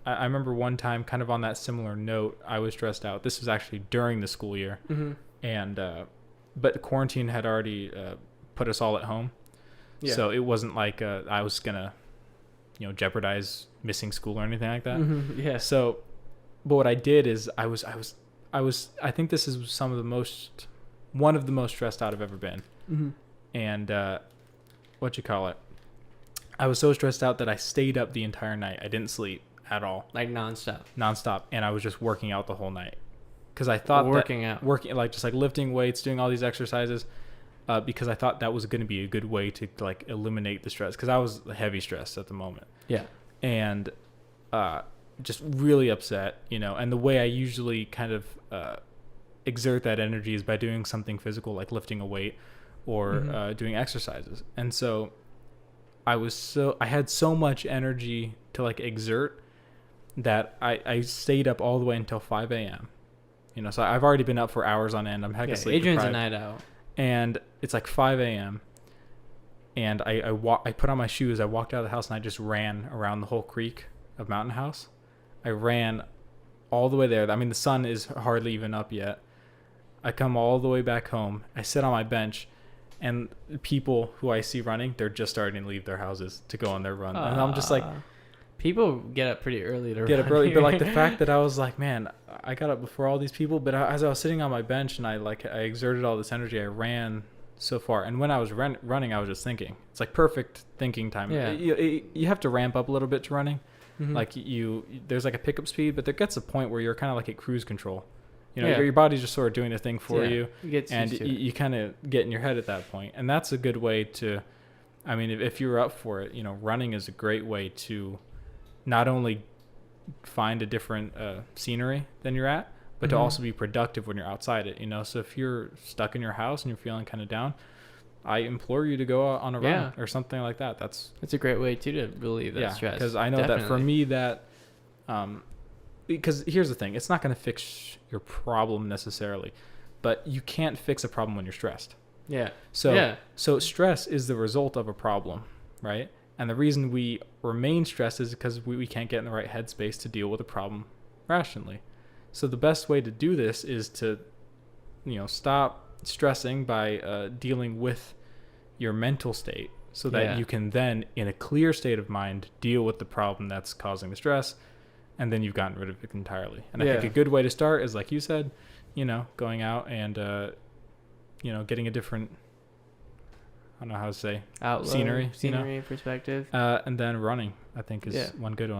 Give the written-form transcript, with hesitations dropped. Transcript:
I remember one time, kind of on that similar note, I was stressed out. This was actually during the school year, and but quarantine had already put us all at home, so it wasn't like I was gonna, jeopardize missing school or anything like that. Yeah. So, but what I did is I think this is one of the most stressed out I've ever been, and I was so stressed out that I stayed up the entire night. I didn't sleep at all. Like nonstop. And I was just working out the whole night. Because I thought working, like just like lifting weights, doing all these exercises, because I thought that was going to be a good way to like eliminate the stress. Because I was heavy stressed at the moment. Yeah. And just really upset, and the way I usually kind of exert that energy is by doing something physical, like lifting a weight or doing exercises. And so I had so much energy to like exert that I stayed up all the way until 5 a.m. So I've already been up for hours on end. I'm heck asleep. Adrian's a night owl. And it's like 5 a.m. And I put on my shoes. I walked out of the house and I just ran around the whole creek of Mountain House. I ran all the way there. I mean, the sun is hardly even up yet. I come all the way back home. I sit on my bench. And people who I see running, they're just starting to leave their houses to go on their run. And I'm just like... People get up pretty early to get run up early. here. But like the fact that I was like, man, I got up before all these people. But as I was sitting on my bench and I exerted all this energy, I ran so far. And when I was running, I was just thinking. It's like perfect thinking time. Yeah. You have to ramp up a little bit to running. Like there's like a pickup speed, but there gets a point where you're kind of like at cruise control. Your body's just sort of doing the thing for you, and you kind of get in your head at that point. And that's a good way to, I mean, if you're up for it, running is a great way to not only find a different scenery than you're at, but to also be productive when you're outside it. So if you're stuck in your house and you're feeling kind of down, I implore you to go on a run or something like that. That's a great way too to relieve that stress. Because I know that for me that. Because here's the thing, it's not going to fix your problem necessarily, but you can't fix a problem when you're stressed. Yeah. So stress is the result of a problem, right? And the reason we remain stressed is because we can't get in the right headspace to deal with a problem rationally. So the best way to do this is to, stop stressing by dealing with your mental state so that you can then, in a clear state of mind, deal with the problem that's causing the stress. And then you've gotten rid of it entirely. And I think a good way to start is, like you said, going out and, getting a different, I don't know how to say, outlook, scenery perspective. and then running, I think, is one good one.